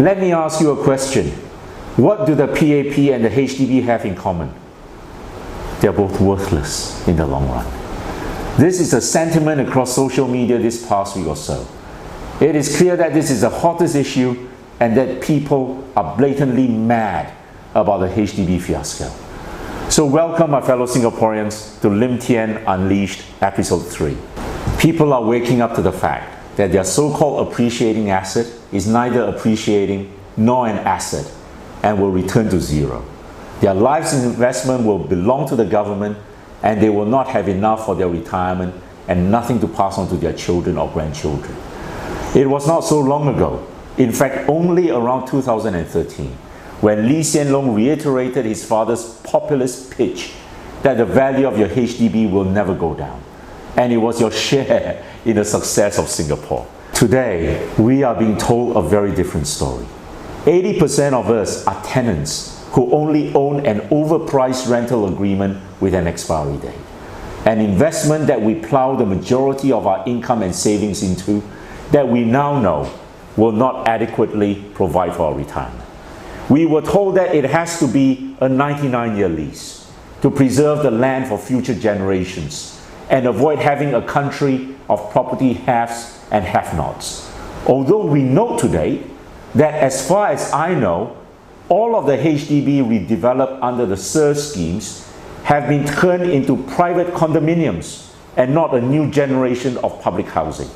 Let me ask you a question. What do the PAP and the HDB have in common? They're both worthless in the long run. This is a sentiment across social media this past week or so. It is clear that this is the hottest issue and that people are blatantly mad about the HDB fiasco. So welcome, my fellow Singaporeans, to Lim Tean Unleashed Episode 3. People are waking up to the fact that their so-called appreciating asset is neither appreciating nor an asset and will return to zero. Their life's investment will belong to the government and they will not have enough for their retirement and nothing to pass on to their children or grandchildren. It was not so long ago, in fact only around 2013, when Lee Hsien Loong reiterated his father's populist pitch that the value of your HDB will never go down. And it was your share in the success of Singapore. Today, we are being told a very different story. 80% of us are tenants who only own an overpriced rental agreement with an expiry date. An investment that we plow the majority of our income and savings into that we now know will not adequately provide for our retirement. We were told that it has to be a 99-year lease to preserve the land for future generations and avoid having a country of property haves and have-nots. Although we know today that as far as I know, all of the HDB redeveloped under the SIR schemes have been turned into private condominiums and not a new generation of public housing.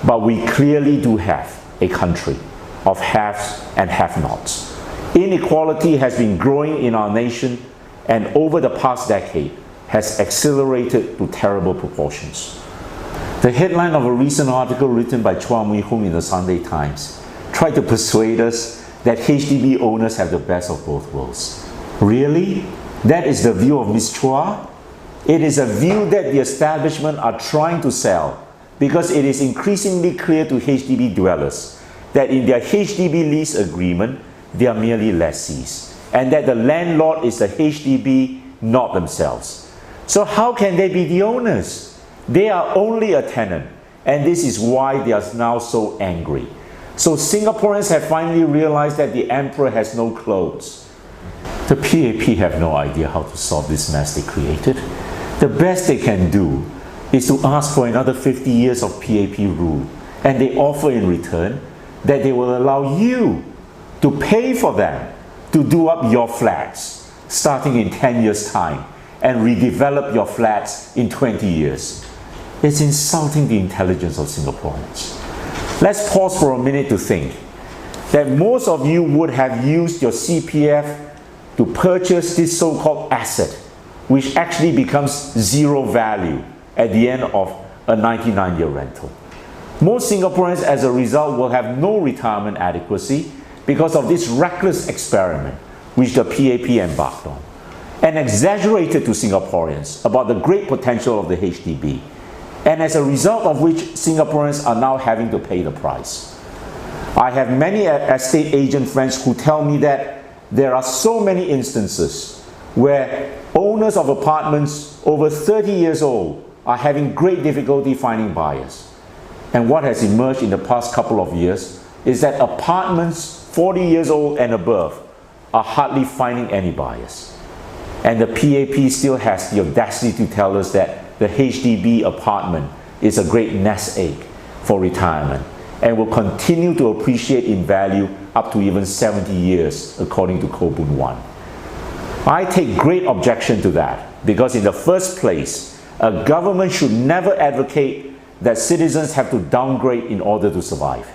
But we clearly do have a country of haves and have-nots. Inequality has been growing in our nation and over the past decade has accelerated to terrible proportions. The headline of a recent article written by Chua Mui Hung in the Sunday Times tried to persuade us that HDB owners have the best of both worlds. Really? That is the view of Ms. Chua? It is a view that the establishment are trying to sell because it is increasingly clear to HDB dwellers that in their HDB lease agreement, they are merely lessees and that the landlord is the HDB, not themselves. So how can they be the owners? They are only a tenant, and this is why they are now so angry. So Singaporeans have finally realized that the emperor has no clothes. The PAP have no idea how to solve this mess they created. The best they can do is to ask for another 50 years of PAP rule, and they offer in return that they will allow you to pay for them to do up your flats starting in 10 years' time and redevelop your flats in 20 years. It's insulting the intelligence of Singaporeans. Let's pause for a minute to think that most of you would have used your CPF to purchase this so-called asset, which actually becomes zero value at the end of a 99-year rental. Most Singaporeans, as a result, will have no retirement adequacy because of this reckless experiment which the PAP embarked on, and exaggerated to Singaporeans about the great potential of the HDB, and as a result of which Singaporeans are now having to pay the price. I have many estate agent friends who tell me that there are so many instances where owners of apartments over 30 years old are having great difficulty finding buyers. And what has emerged in the past couple of years is that apartments 40 years old and above are hardly finding any buyers. And the PAP still has the audacity to tell us that the HDB apartment is a great nest egg for retirement and will continue to appreciate in value up to even 70 years, according to Kobun 1. I take great objection to that because in the first place, a government should never advocate that citizens have to downgrade in order to survive.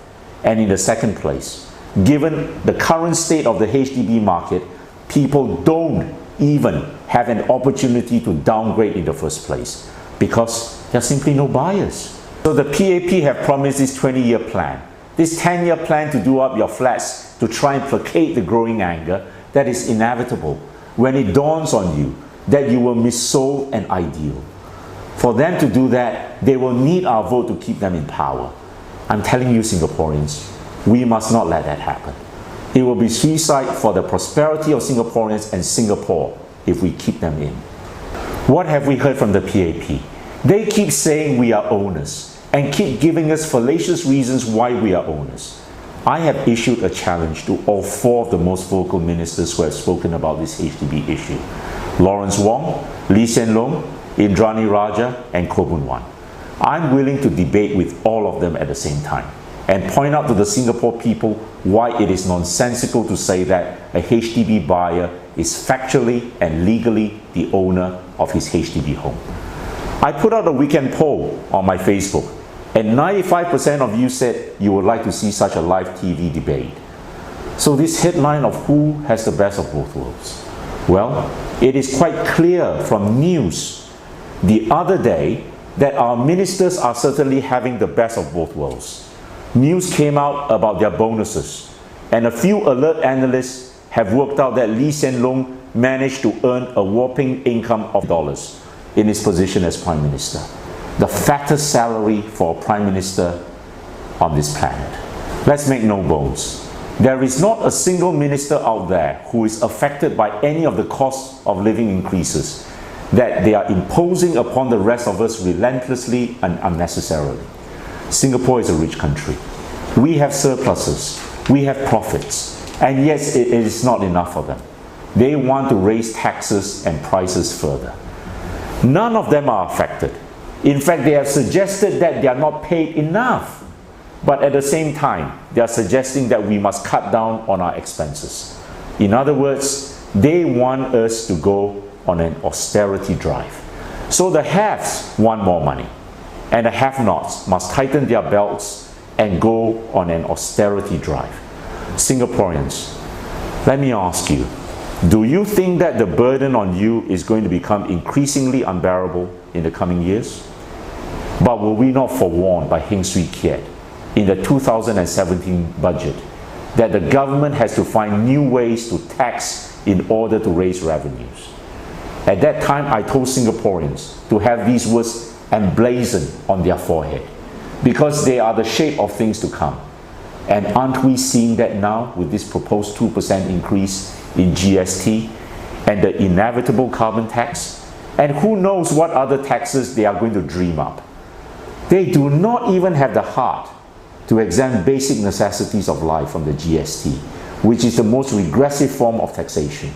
And in the second place, given the current state of the HDB market, people don't even have an opportunity to downgrade in the first place because there are simply no buyers. So the PAP have promised this 20-year plan, this 10-year plan to do up your flats to try and placate the growing anger that is inevitable when it dawns on you that you were missold an ideal. For them to do that, they will need our vote to keep them in power. I'm telling you, Singaporeans, we must not let that happen. It will be suicide for the prosperity of Singaporeans and Singapore if we keep them in. What have we heard from the PAP? They keep saying we are owners and keep giving us fallacious reasons why we are owners. I have issued a challenge to all 4 of the most vocal ministers who have spoken about this HDB issue: Lawrence Wong, Lee Hsien Loong, Indrani Raja, and Koh Boon Wan. I'm willing to debate with all of them at the same time and point out to the Singapore people why it is nonsensical to say that a HDB buyer is factually and legally the owner of his HDB home. I put out a weekend poll on my Facebook, and 95% of you said you would like to see such a live TV debate. So this headline of who has the best of both worlds? Well, it is quite clear from news the other day that our ministers are certainly having the best of both worlds. News came out about their bonuses, and a few alert analysts have worked out that Lee Hsien Loong managed to earn a whopping income of dollars in his position as Prime Minister, the fattest salary for a Prime Minister on this planet. Let's make no bones. There is not a single minister out there who is affected by any of the cost of living increases that they are imposing upon the rest of us relentlessly and unnecessarily. Singapore is a rich country. We have surpluses, we have profits, and yes, it is not enough for them. They want to raise taxes and prices further. None of them are affected. In fact, they have suggested that they are not paid enough. But at the same time, they are suggesting that we must cut down on our expenses. In other words, they want us to go on an austerity drive. So the haves want more money, and the have-nots must tighten their belts and go on an austerity drive. Singaporeans, let me ask you, do you think that the burden on you is going to become increasingly unbearable in the coming years? But were we not forewarned by Heng Swee Keat in the 2017 budget that the government has to find new ways to tax in order to raise revenues? At that time, I told Singaporeans to have these words emblazoned on their forehead because they are the shape of things to come. And aren't we seeing that now with this proposed 2% increase in GST and the inevitable carbon tax? And who knows what other taxes they are going to dream up? They do not even have the heart to exempt basic necessities of life from the GST, which is the most regressive form of taxation.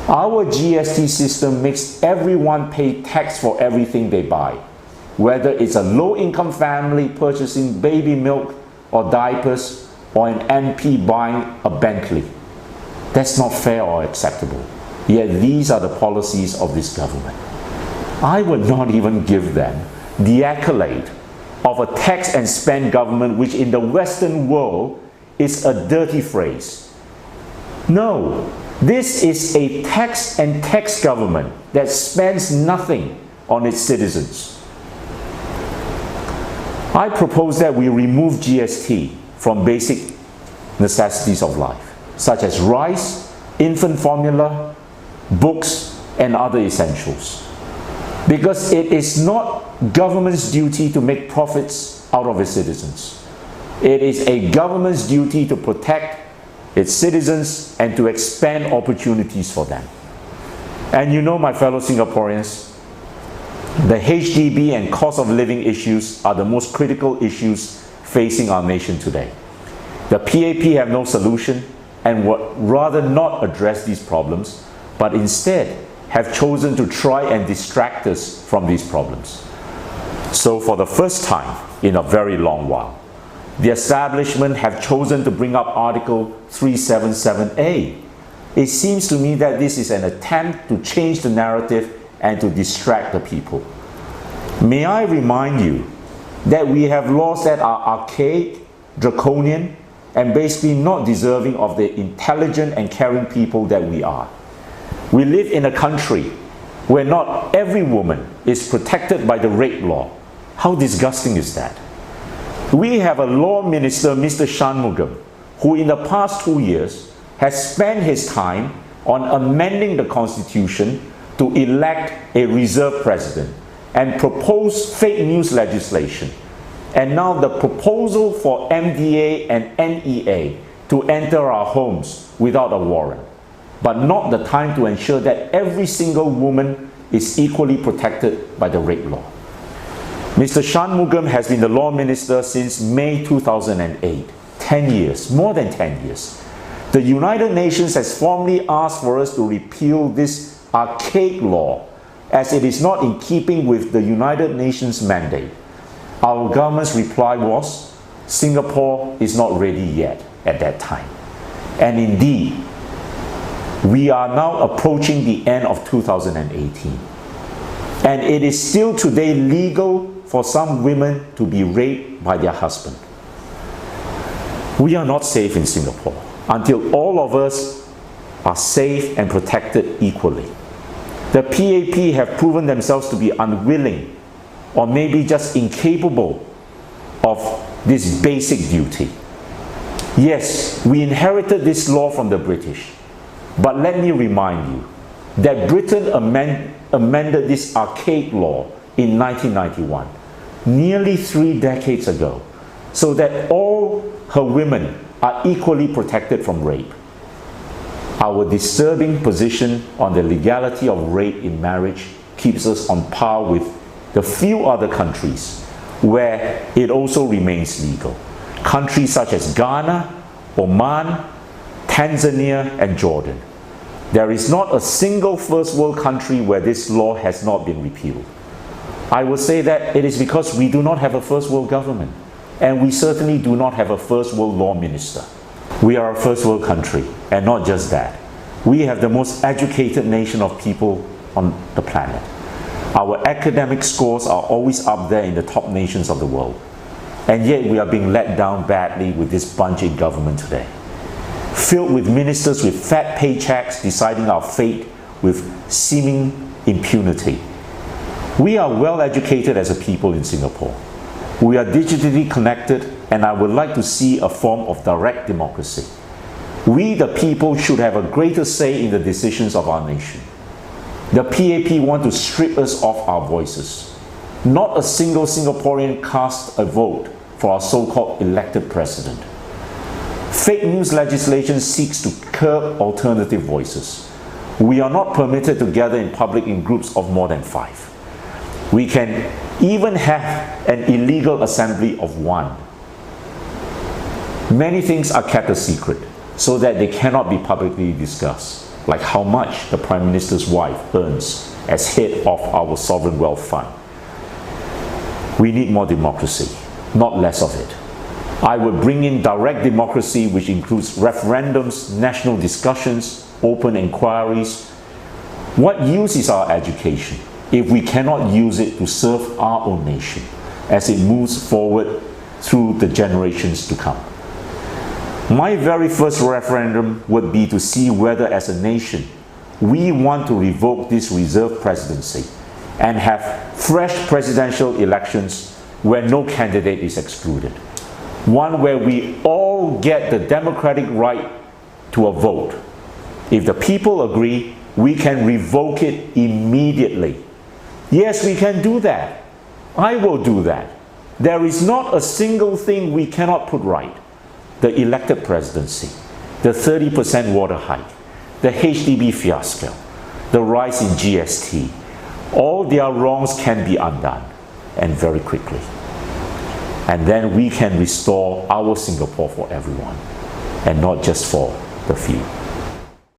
Our GST system makes everyone pay tax for everything they buy, whether it's a low-income family purchasing baby milk or diapers, or an MP buying a Bentley. That's not fair or acceptable. Yet these are the policies of this government. I would not even give them the accolade of a tax and spend government, which in the Western world is a dirty phrase. No, this is a tax and tax government that spends nothing on its citizens. I propose that we remove GST from basic necessities of life, such as rice, infant formula, books, and other essentials. Because it is not government's duty to make profits out of its citizens. It is a government's duty to protect its citizens and to expand opportunities for them. And you know, my fellow Singaporeans, the HDB and cost of living issues are the most critical issues facing our nation today. The PAP have no solution and would rather not address these problems, but instead have chosen to try and distract us from these problems. So for the first time in a very long while, the establishment have chosen to bring up Article 377A. It seems to me that this is an attempt to change the narrative and to distract the people. May I remind you that we have laws that are archaic, draconian, and basically not deserving of the intelligent and caring people that we are. We live in a country where not every woman is protected by the rape law. How disgusting is that? We have a Law Minister, Mr. Shanmugam, who in the past 2 years has spent his time on amending the Constitution to elect a reserve president and propose fake news legislation. And now the proposal for MDA and NEA to enter our homes without a warrant, but not the time to ensure that every single woman is equally protected by the rape law. Mr. Shanmugam has been the Law Minister since May 2008. 10 years, more than 10 years. The United Nations has formally asked for us to repeal this archaic law as it is not in keeping with the United Nations mandate. Our government's reply was, Singapore is not ready yet at that time. And indeed, we are now approaching the end of 2018. And it is still today legal for some women to be raped by their husband. We are not safe in Singapore until all of us are safe and protected equally. The PAP have proven themselves to be unwilling or maybe just incapable of this basic duty. Yes, we inherited this law from the British, but let me remind you that Britain amended this archaic law in 1991, nearly 3 decades ago, so that all her women are equally protected from rape. Our disturbing position on the legality of rape in marriage keeps us on par with the few other countries where it also remains legal. Countries such as Ghana, Oman, Tanzania, and Jordan. There is not a single first world country where this law has not been repealed. I will say that it is because we do not have a first world government, and we certainly do not have a first world law minister. We are a first world country, and not just that. We have the most educated nation of people on the planet. Our academic scores are always up there in the top nations of the world. And yet we are being let down badly with this bunch in government today. Filled with ministers with fat paychecks deciding our fate with seeming impunity. We are well educated as a people in Singapore. We are digitally connected, and I would like to see a form of direct democracy. We, the people, should have a greater say in the decisions of our nation. The PAP want to strip us of our voices. Not a single Singaporean cast a vote for our so-called elected president. Fake news legislation seeks to curb alternative voices. We are not permitted to gather in public in groups of more than 5. We can even have an illegal assembly of 1. Many things are kept a secret so that they cannot be publicly discussed, like how much the Prime Minister's wife earns as head of our sovereign wealth fund. We need more democracy, not less of it. I would bring in direct democracy, which includes referendums, national discussions, open inquiries. What use is our education if we cannot use it to serve our own nation as it moves forward through the generations to come? My very first referendum would be to see whether, as a nation, we want to revoke this reserved presidency and have fresh presidential elections where no candidate is excluded. One where we all get the democratic right to a vote. If the people agree, we can revoke it immediately. Yes, we can do that. I will do that. There is not a single thing we cannot put right. The elected presidency, the 30% water hike, the HDB fiasco, the rise in GST, all their wrongs can be undone, and very quickly. And then we can restore our Singapore for everyone, and not just for the few.